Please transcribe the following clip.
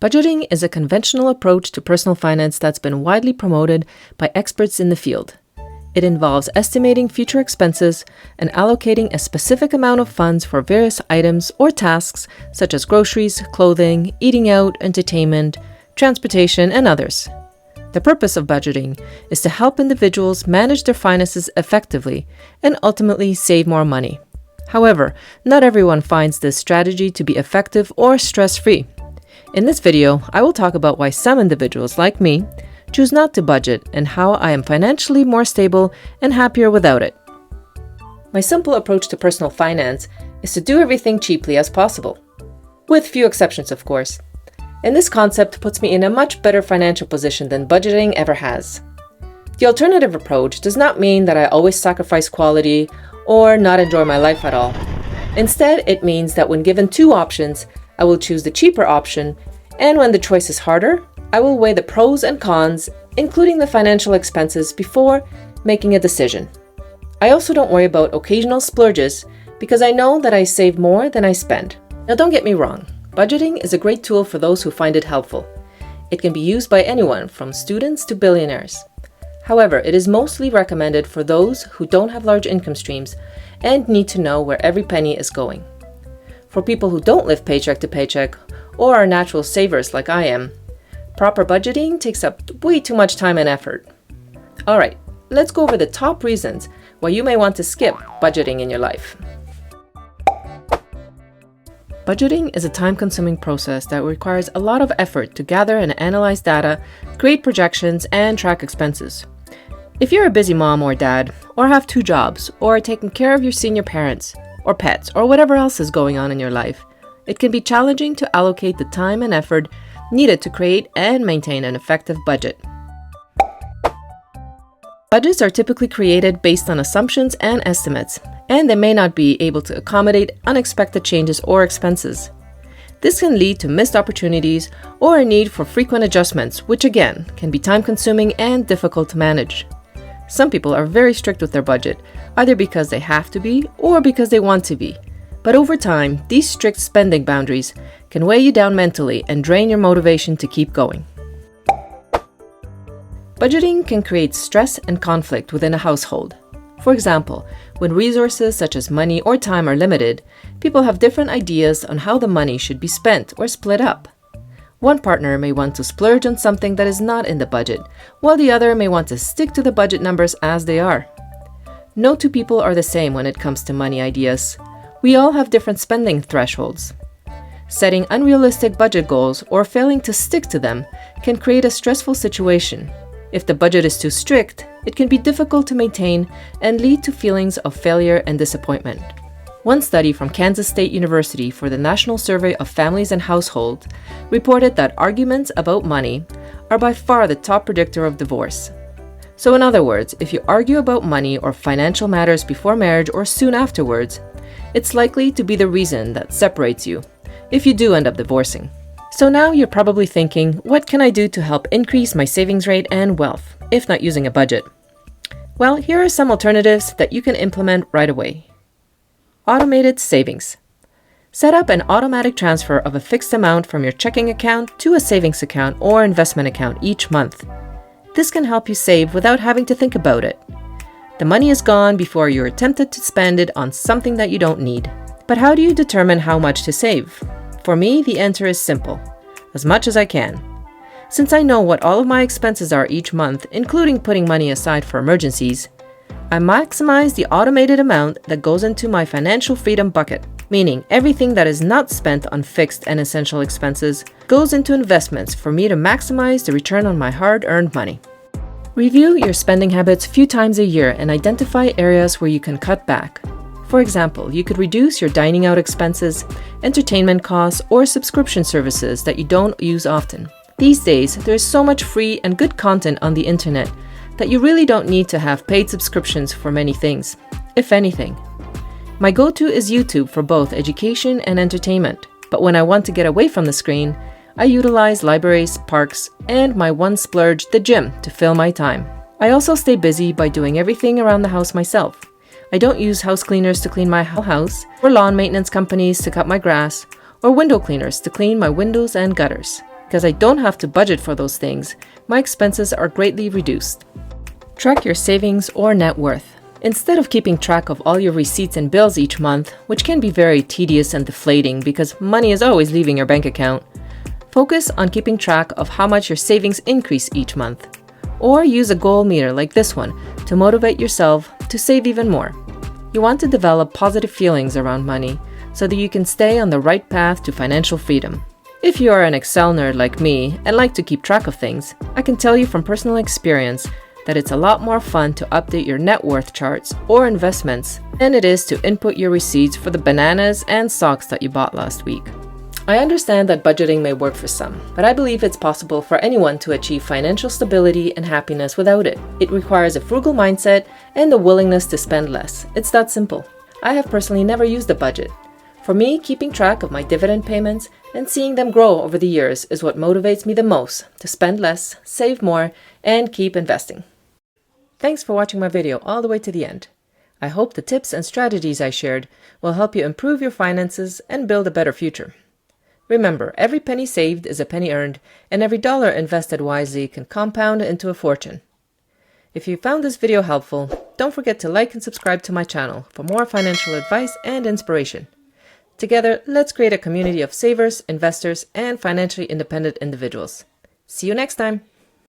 Budgeting is a conventional approach to personal finance that's been widely promoted by experts in the field. It involves estimating future expenses and allocating a specific amount of funds for various items or tasks such as groceries, clothing, eating out, entertainment, transportation, and others. The purpose of budgeting is to help individuals manage their finances effectively and ultimately save more money. However, not everyone finds this strategy to be effective or stress-free. In this video, I will talk about why some individuals like me choose not to budget and how I am financially more stable and happier without it. My simple approach to personal finance is to do everything cheaply as possible, with few exceptions of course. And this concept puts me in a much better financial position than budgeting ever has. The alternative approach does not mean that I always sacrifice quality or not enjoy my life at all. Instead, it means that when given two options, I will choose the cheaper option, and when the choice is harder, I will weigh the pros and cons, including the financial expenses, before making a decision. I also don't worry about occasional splurges because I know that I save more than I spend. Now don't get me wrong, budgeting is a great tool for those who find it helpful. It can be used by anyone from students to billionaires. However, it is mostly recommended for those who don't have large income streams and need to know where every penny is going. For people who don't live paycheck to paycheck or are natural savers like I am, proper budgeting takes up way too much time and effort. Alright, let's go over the top reasons why you may want to skip budgeting in your life. Budgeting is a time-consuming process that requires a lot of effort to gather and analyze data, create projections, and track expenses. If you're a busy mom or dad, or have two jobs, or are taking care of your senior parents, or pets, or whatever else is going on in your life, it can be challenging to allocate the time and effort needed to create and maintain an effective budget. Budgets are typically created based on assumptions and estimates, and they may not be able to accommodate unexpected changes or expenses. This can lead to missed opportunities or a need for frequent adjustments, which again can be time-consuming and difficult to manage. Some people are very strict with their budget, either because they have to be or because they want to be. But over time, these strict spending boundaries can weigh you down mentally and drain your motivation to keep going. Budgeting can create stress and conflict within a household. For example, when resources such as money or time are limited, people have different ideas on how the money should be spent or split up. One partner may want to splurge on something that is not in the budget, while the other may want to stick to the budget numbers as they are. No two people are the same when it comes to money ideas. We all have different spending thresholds. Setting unrealistic budget goals or failing to stick to them can create a stressful situation. If the budget is too strict, it can be difficult to maintain and lead to feelings of failure and disappointment. One study from Kansas State University for the National Survey of Families and Households reported that arguments about money are by far the top predictor of divorce. So in other words, if you argue about money or financial matters before marriage or soon afterwards, it's likely to be the reason that separates you, if you do end up divorcing. So now you're probably thinking, what can I do to help increase my savings rate and wealth, if not using a budget? Well, here are some alternatives that you can implement right away. Automated savings. Set up an automatic transfer of a fixed amount from your checking account to a savings account or investment account each month. This can help you save without having to think about it. The money is gone before you're tempted to spend it on something that you don't need. But how do you determine how much to save? For me, the answer is simple: as much as I can. Since I know what all of my expenses are each month, including putting money aside for emergencies, I maximize the automated amount that goes into my financial freedom bucket, meaning everything that is not spent on fixed and essential expenses goes into investments for me to maximize the return on my hard-earned money. Review your spending habits a few times a year and identify areas where you can cut back. For example, you could reduce your dining out expenses, entertainment costs, or subscription services that you don't use often. These days, there is so much free and good content on the internet that you really don't need to have paid subscriptions for many things, if anything. My go-to is YouTube for both education and entertainment, but when I want to get away from the screen, I utilize libraries, parks, and my one splurge, the gym, to fill my time. I also stay busy by doing everything around the house myself. I don't use house cleaners to clean my house, or lawn maintenance companies to cut my grass, or window cleaners to clean my windows and gutters. Because I don't have to budget for those things, my expenses are greatly reduced. Track your savings or net worth. Instead of keeping track of all your receipts and bills each month, which can be very tedious and deflating because money is always leaving your bank account, focus on keeping track of how much your savings increase each month. Or use a goal meter like this one to motivate yourself to save even more. You want to develop positive feelings around money so that you can stay on the right path to financial freedom. If you are an Excel nerd like me and like to keep track of things, I can tell you from personal experience that it's a lot more fun to update your net worth charts or investments than it is to input your receipts for the bananas and socks that you bought last week. I understand that budgeting may work for some, but I believe it's possible for anyone to achieve financial stability and happiness without it. It requires a frugal mindset and the willingness to spend less. It's that simple. I have personally never used a budget. For me, keeping track of my dividend payments and seeing them grow over the years is what motivates me the most to spend less, save more, and keep investing. Thanks for watching my video all the way to the end. I hope the tips and strategies I shared will help you improve your finances and build a better future. Remember, every penny saved is a penny earned, and every dollar invested wisely can compound into a fortune. If you found this video helpful, don't forget to like and subscribe to my channel for more financial advice and inspiration. Together, let's create a community of savers, investors, and financially independent individuals. See you next time!